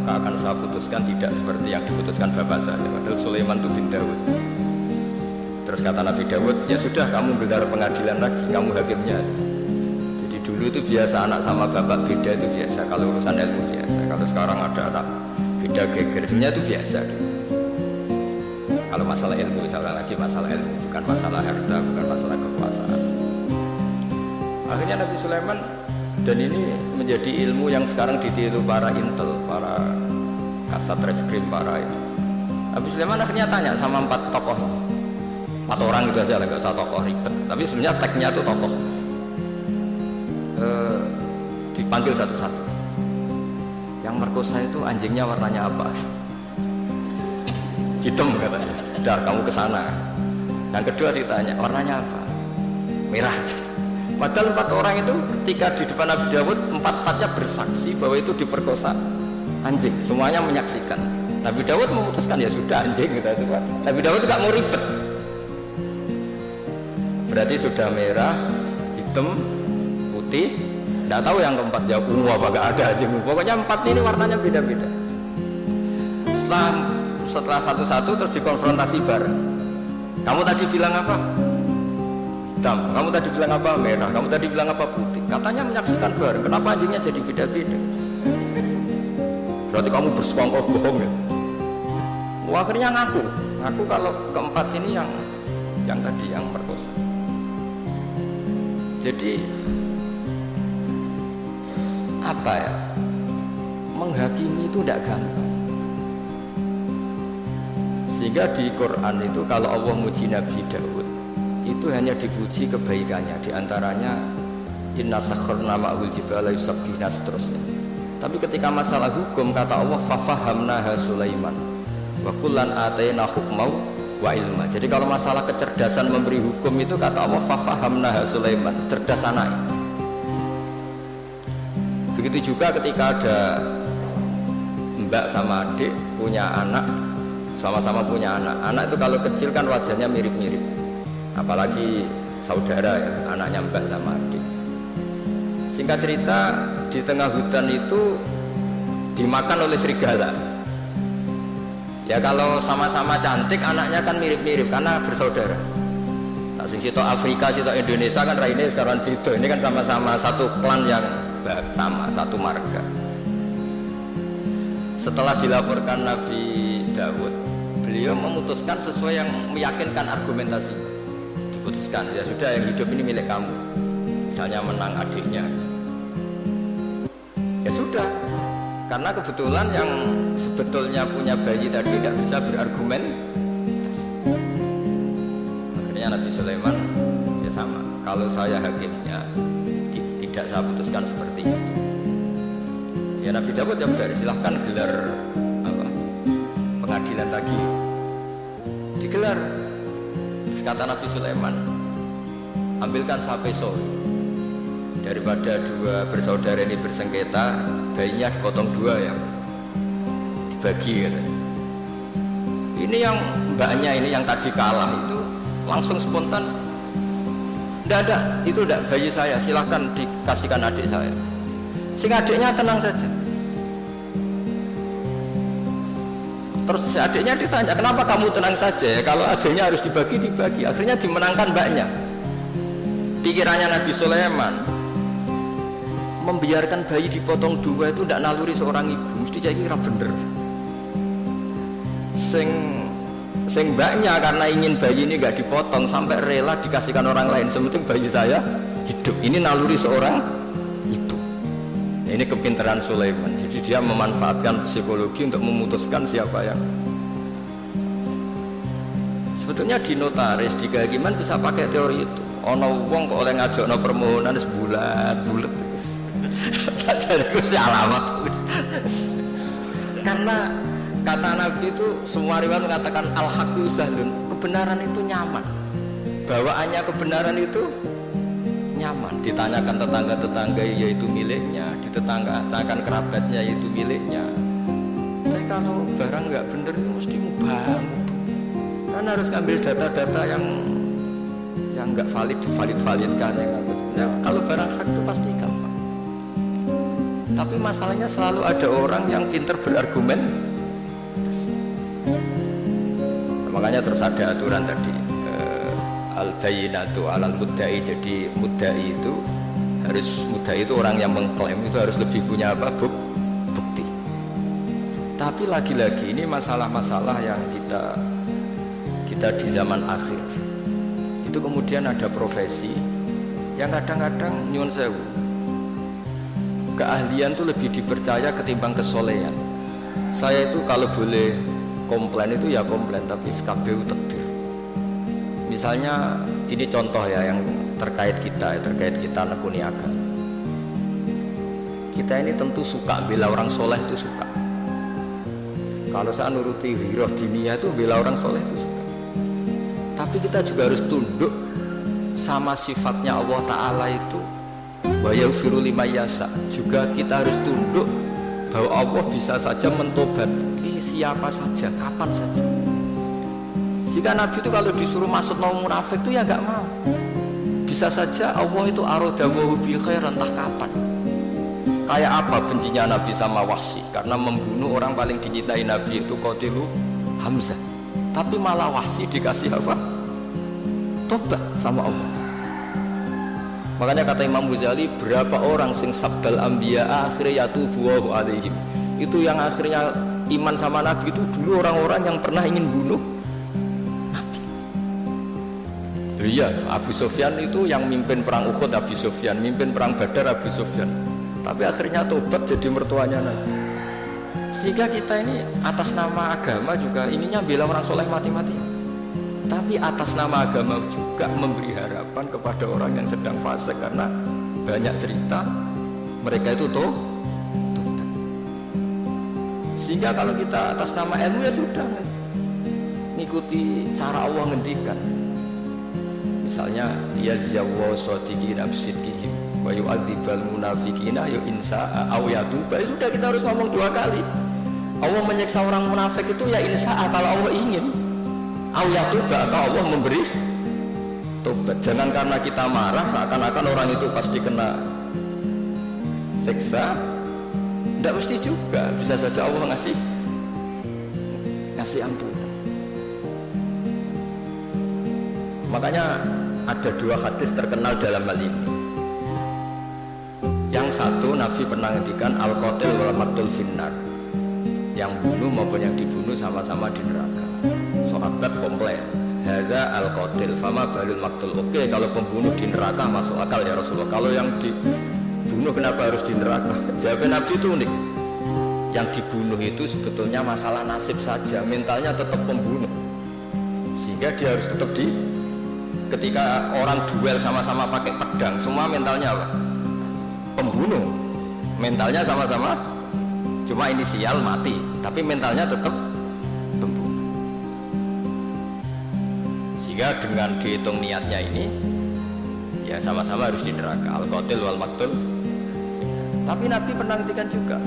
maka akan saya putuskan tidak seperti yang diputuskan bapak saya. Padahal Sulaiman itu bin Daud. Terus kata Nabi Daud, ya sudah kamu gelar pengadilan lagi, kamu hakimnya. Jadi dulu itu biasa anak sama bapak beda itu biasa, kalau urusan ilmu biasa. Kalau sekarang ada anak beda gegernya itu biasa. Kalau masalah ilmu, misalnya lagi masalah ilmu, bukan masalah harta, bukan masalah kekuasaan. Akhirnya Nabi Sulaiman, dan ini menjadi ilmu yang sekarang ditiru para intel, para kasat reskrim, para itu. Nabi Sulaiman akhirnya tanya sama 4 tokoh, 4 orang gitu aja lah, nggak usah tokoh ribet. Tapi sebenarnya tagnya itu tokoh. Dipanggil satu-satu. Yang merkosa itu anjingnya warnanya apa? Hitam katanya. Udah kamu kesana. Yang kedua ditanya warnanya apa? Merah. Padahal 4 orang itu ketika di depan Nabi Daud, 4-4-nya bersaksi bahwa itu diperkosa anjing. Semuanya menyaksikan. Nabi Daud memutuskan ya sudah anjing gitu. Nabi Daud nggak mau ribet. Berarti sudah merah, hitam, putih. Nggak tahu yang keempat jawab ungu apa nggak ada anjing. Pokoknya 4 ini warnanya beda-beda. Setelah satu-satu terus dikonfrontasi bareng. Kamu tadi bilang apa? Hitam. Kamu tadi bilang apa? Merah. Kamu tadi bilang apa? Putih. Katanya menyaksikan bareng. Kenapa anjingnya jadi beda-beda? Berarti kamu bersekongkol bohong ya? Akhirnya ngaku kalau keempat ini yang tadi yang merkosa. Jadi apa ya? Menghakimi itu tidak gampang. Sehingga di Quran itu kalau Allah muji Nabi Daud itu hanya dipuji kebaikannya, diantaranya inna sakharna ma'ul jibala yusabbihna seterusnya. Tapi ketika masalah hukum kata Allah fafahamnaha Sulaiman wa kullan atayna hukmau wa ilma. Jadi kalau masalah kecerdasan memberi hukum itu kata Allah fafahamnaha Sulaiman, cerdas anak. Begitu juga ketika ada mbak sama adik punya anak, sama-sama punya anak. Anak itu kalau kecil kan wajahnya mirip-mirip. Apalagi saudara ya, anaknya mbak sama adik. Singkat cerita di tengah hutan itu dimakan oleh serigala. Ya kalau sama-sama cantik anaknya kan mirip-mirip karena bersaudara. Nah, sing situ Afrika, situ Indonesia kan raine sekarang video. Ini kan sama-sama satu klan yang sama, satu marga. Setelah dilaporkan Nabi Daud, beliau memutuskan sesuai yang meyakinkan argumentasi. Diputuskan ya sudah yang hidup ini milik kamu. Misalnya menang adiknya. Ya sudah, karena kebetulan yang sebetulnya punya bayi tadi tidak bisa berargumen. Akhirnya Nabi Sulaiman ya sama, kalau saya hakimnya tidak saya putuskan seperti itu. Ya Nabi Daud ya sudah silahkan gelar pengadilan lagi, digelar. Terus kata Nabi Sulaiman, ambilkan sapeso. Daripada 2 bersaudara ini bersengketa, bayinya dipotong 2 ya, dibagi katanya. Ini yang mbaknya ini yang tadi kalah itu langsung spontan, tidak ada, itu tidak bayi saya, silahkan dikasihkan adik saya. Sing adiknya tenang saja. Terus si adiknya ditanya, kenapa kamu tenang saja ya, kalau adiknya harus dibagi. Akhirnya dimenangkan mbaknya. Pikirannya Nabi Sulaiman, membiarkan bayi dipotong 2 itu tidak naluri seorang ibu, mesti jadi kira bener. Sing mbaknya karena ingin bayi ini nggak dipotong sampai rela dikasihkan orang lain, sementing bayi saya hidup. Ini naluri seorang ibu. Ya, ini kepintaran Sulaiman. Jadi dia memanfaatkan psikologi untuk memutuskan siapa yang. Sebetulnya di notaris, di kehakiman bisa pakai teori itu. Ono wong kok oleh ngajokno permohonan bulat terus. Jadi itu alamat karena kata Nabi itu semua riwayat mengatakan al-haqqu sahlun, kebenaran itu nyaman, bawaannya kebenaran itu nyaman. Ditanyakan tetangga-tetangga yaitu miliknya, ditetanggakan kerabatnya yaitu miliknya. Tapi kalau barang nggak bener itu mesti mubah, kan harus ngambil data-data yang nggak validkan yang harus. Ya, kalau barang hak itu pasti gampang. Tapi masalahnya selalu ada orang yang pinter berargumen. Makanya terus ada aturan tadi, al-bayyinatu 'alal mudda'i. Jadi mudda'i itu orang yang mengklaim itu harus lebih punya apa? Bukti. Tapi lagi-lagi ini masalah-masalah yang kita di zaman akhir itu kemudian ada profesi yang kadang-kadang nyuwun sewu, keahlian itu lebih dipercaya ketimbang kesolehan. Saya itu kalau boleh komplain itu ya komplain, tapi SKBU takdir. Misalnya ini contoh ya yang terkait kita nekuni agama. Kita ini tentu suka bela orang soleh, itu suka. Kalau saya nuruti hiroh diniyah itu bela orang soleh itu suka. Tapi kita juga harus tunduk sama sifatnya Allah Ta'ala itu wa yaghfiru liman yasha. Juga kita harus tunduk bahwa Allah bisa saja mentobati siapa saja, kapan saja. Jika Nabi itu kalau disuruh masuk nama munafik itu ya gak mau. Bisa saja Allah itu arodawahu bi khairan, entah kapan. Kayak apa bencinya Nabi sama Wahsy? Karena membunuh orang paling dicintai Nabi itu Qatilu Hamzah. Tapi malah Wahsy dikasih apa? Tobat sama Allah. Makanya kata Imam Ghazali, berapa orang sing sabbal anbiya akhirnya yatubu alaihim. Itu yang akhirnya iman sama Nabi itu dulu orang-orang yang pernah ingin bunuh Nabi. Iya, Abu Sufyan itu yang mimpin perang Uhud, Abu Sufyan, mimpin perang Badar, Abu Sufyan. Tapi akhirnya tobat jadi mertuanya Nabi. Sehingga kita ini atas nama agama juga ininya bela orang soleh mati-mati. Tapi atas nama agama juga memberi harapan kepada orang yang sedang fasik, karena banyak cerita mereka itu tobat. Sehingga kalau kita atas nama ilmu ya sudah ngikuti cara Allah ngendikan. Misalnya yazawwa shadiqina bisidqihim wa yu'adzibal munafiqina ya insa'a aw yatuba. Sudah, kita harus ngomong 2 kali. Allah menyiksa orang munafik itu ya insa'a kalau Allah ingin, aw yatuba atau Allah memberi tobat. Jangan karena kita marah seakan-akan orang itu pasti kena siksa. Tidak mesti juga, bisa saja Allah ngasih ampunan. Makanya ada 2 hadis terkenal dalam hal ini. Yang satu, Nabi pernah ngendikan al-qatil wal maqtul finnar. Yang bunuh maupun yang dibunuh sama-sama di neraka. Sahabat komplain, hadza al-qatil fama balul maqtul. Oke, kalau pembunuh di neraka masuk akal ya Rasulullah. Kalau yang dibunuh kenapa harus di neraka? Jawab Nabi itu unik. Yang dibunuh itu sebetulnya masalah nasib saja, mentalnya tetap pembunuh. Sehingga dia harus tetap ketika orang duel sama-sama pakai pedang, semua mentalnya apa? Pembunuh. Mentalnya sama-sama, cuma inisial mati, tapi mentalnya tetap pembunuh. Sehingga dengan dihitung niatnya ini, ya sama-sama harus di neraka. Al-qatil wal maqtul. Tapi Nabi pernah ngendikan juga,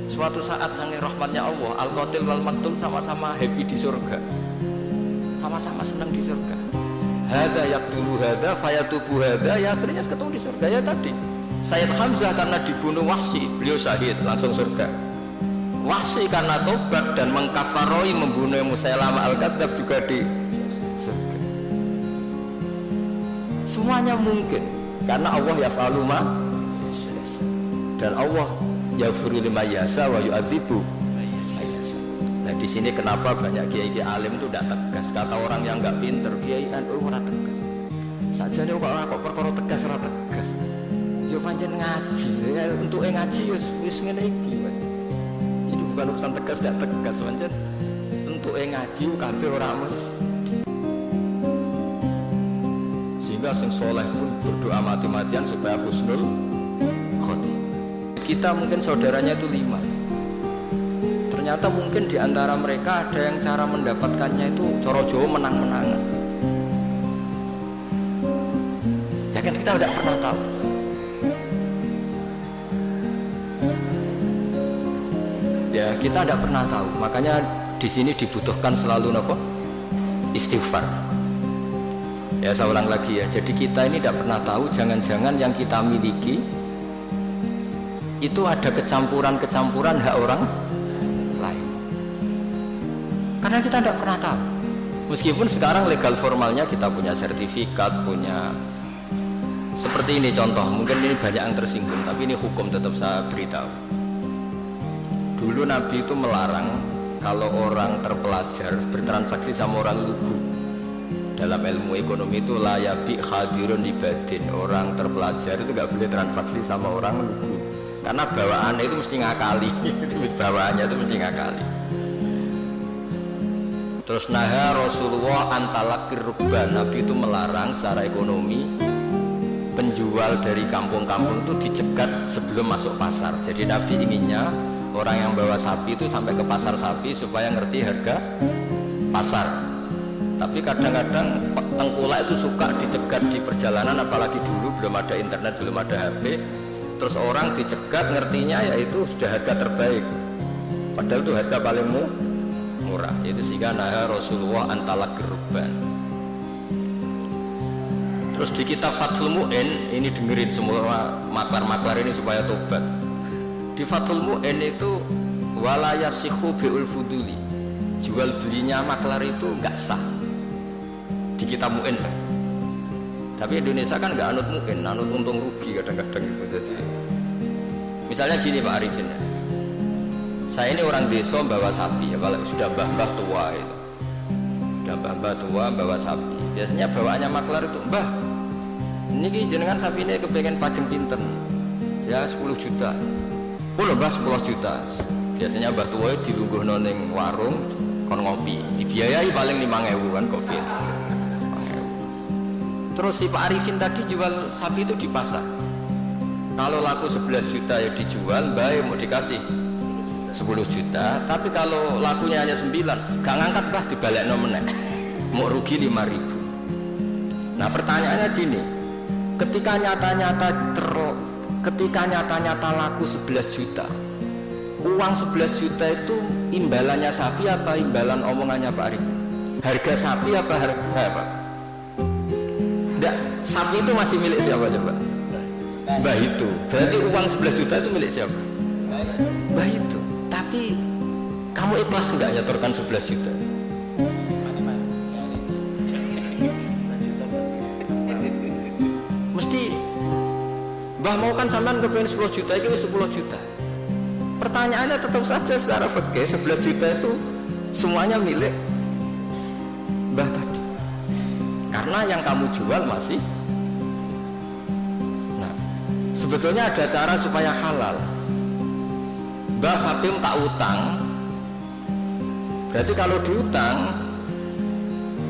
suatu saat sange rahmatnya Allah, al-qatil wal maqtul sama-sama happy di surga, sama-sama senang di surga. Hadza yaqtulu hadza fayatubu hadza, ya akhirnya ketemu di surga. Ya tadi Sayyid Hamzah karena dibunuh Wahsy, beliau syahid langsung surga. Wahsy karena tobat dan mengkafaroi membunuh Musailamah al-Kadzdzab juga di surga. Semuanya mungkin karena Allah yaf'alu ma yasha. Dan Allah yaghfiru liman yasha wa yu'adzibu man yasha. Nah di sini kenapa banyak kiai-kiai alim itu tidak tegas. Kata orang yang nggak pinter, kiai NU ora tegas. Sajane kok perkara tegas ora tegas. Yo pancen ngaji, ya untuk ngaji wis ngene iki. Itu bukan urusan tegas tidak tegas, pancen untuk ngaji kabeh ora mesti. Sehingga sing soleh pun berdoa mati-matian supaya husnul khotimah. Kita mungkin saudaranya itu 5. Ternyata mungkin di antara mereka ada yang cara mendapatkannya itu coro Jawa menang-menangan. Ya kan kita tidak pernah tahu. Ya kita tidak pernah tahu. Makanya di sini dibutuhkan selalu apa? Istighfar. Ya saya ulang lagi ya. Jadi kita ini tidak pernah tahu. Jangan-jangan yang kita miliki itu ada kecampuran hak orang lain. Karena kita tidak pernah tahu. Meskipun sekarang legal formalnya kita punya sertifikat, punya seperti ini contoh, mungkin ini banyak yang tersinggung, tapi ini hukum tetap saya beritahu. Dulu Nabi itu melarang kalau orang terpelajar bertransaksi sama orang lugu. Dalam ilmu ekonomi itu layabi hadirun ibadin, orang terpelajar itu nggak boleh transaksi sama orang lugu, karena bawaannya itu mesti ngakali. Bawaannya itu mesti ngakali. Terus naha Rasulullah antalakir rukban, Nabi itu melarang secara ekonomi penjual dari kampung-kampung itu dicegat sebelum masuk pasar. Jadi Nabi inginnya orang yang bawa sapi itu sampai ke pasar sapi supaya ngerti harga pasar. Tapi kadang-kadang tengkulak itu suka dicegat di perjalanan, apalagi dulu belum ada internet, belum ada HP. Terus orang dicegat ngertinya yaitu sudah harga terbaik, padahal itu harga paling murah. Itu sehingga naha Rasulullah antalakir rukban. Terus di kitab Fathul Mu'in, ini dengerin semua maklar-maklar ini supaya tobat. Di Fathul Mu'in itu walaya sikhu bi'ul fuduli, jual belinya maklar itu nggak sah di kitab Mu'in. Tapi Indonesia kan nggak anut Mu'in, anut untung rugi kadang-kadang gitu. Jadi misalnya gini Pak Arifin ya, saya ini orang desa bawa sapi ya, kalau sudah mbah-mbah tua itu, sudah mbah-mbah tua bawa sapi, biasanya bawaannya maklar itu, mbah ini jenengan sapi ini kepengen pajeng pinten ya 10 juta, mbah 10 juta. Biasanya mbah tua itu dilungguhno ning warung kon ngopi, dibiayai paling 5.000 kan kopi. Terus si Pak Arifin tadi jual sapi itu di pasar, kalau laku 11 juta ya dijual, mbah mau dikasih 10 juta, tapi kalau lakunya hanya 9, gak ngangkat bah, dibalik nomennya mau rugi 5.000. Nah pertanyaannya gini, ketika nyata-nyata laku 11 juta, uang 11 juta itu imbalannya sapi apa imbalan omongannya Pak Arif? Harga sapi apa harga apa? Enggak, sapi itu masih milik siapa coba? Mbah itu. Berarti uang 11 juta itu milik siapa? Mbah itu. Tapi kamu ikhlas enggak nyetorkan 11 juta? Mesti Mbah mau kan sampean kepengen 10 juta, itu 10 juta. Pertanyaannya tetap saja secara fikih 11 juta itu semuanya milik Mbah tadi. Karena yang kamu jual masih. Nah, sebetulnya ada cara supaya halal. Mbah sapi tak utang, berarti kalau diutang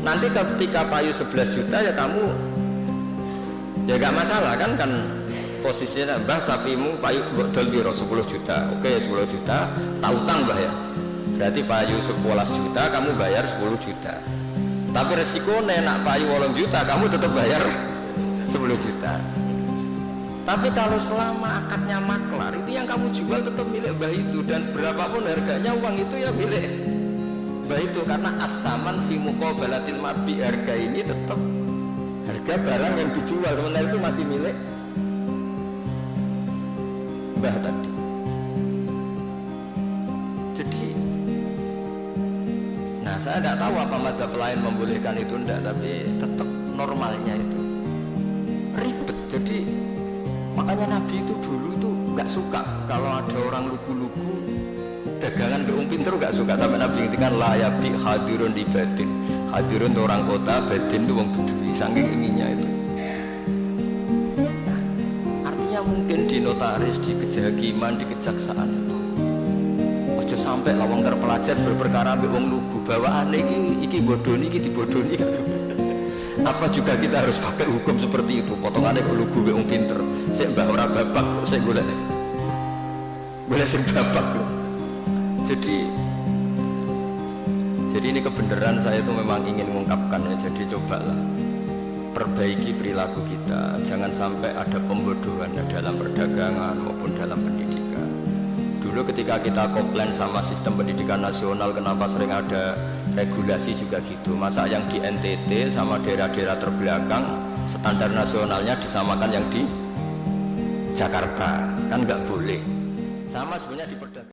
nanti ketika payu 11 juta ya kamu ya gak masalah kan posisinya mbah sapimu payu bodol biro 10 juta, oke 10 juta tak utang mbah ya, berarti payu 11 juta kamu bayar 10 juta, tapi resikonya nak payu 8 juta kamu tetap bayar 10 juta. Tapi kalau selama akadnya maklar itu yang kamu jual tetap milik mbah itu, dan berapapun harganya uang itu ya milik mbah itu, karena as-saman fi muqabalatil mabi, harga ini tetap harga barang yang dijual, sementara itu masih milik mbah tadi. Jadi nah saya tidak tahu apa mazhab lain membolehkan itu enggak, tapi tetap normalnya itu ribet. Jadi makanya Nabi itu dulu itu nggak suka kalau ada orang lugu-lugu dagangan beung pinter, nggak suka. Sampai Nabi ngintikan layabi hadirun di batin, hadirun itu orang kota, batin itu wong bedui, saking inginnya itu. Nah, artinya mungkin di notaris, di kejahakiman, di kejaksaan itu ojo sampai lawang terpelajar berperkara ambek wong lugu, bawaan iki bodoni, iki dibodoni kan. Apa juga kita harus pakai hukum seperti itu? Potongannya kalau gue wong pinter, saya mbah ora babak, saya boleh sing babak. Jadi ini kebenaran saya itu memang ingin mengungkapkan ya. Jadi cobalah perbaiki perilaku kita, jangan sampai ada pembodohan dalam perdagangan maupun dalam pendidikan. Dulu ketika kita komplain sama sistem pendidikan nasional, kenapa sering ada regulasi juga gitu, masa yang di NTT sama daerah-daerah terbelakang standar nasionalnya disamakan yang di Jakarta, kan nggak boleh. sama sebenarnya di pedang.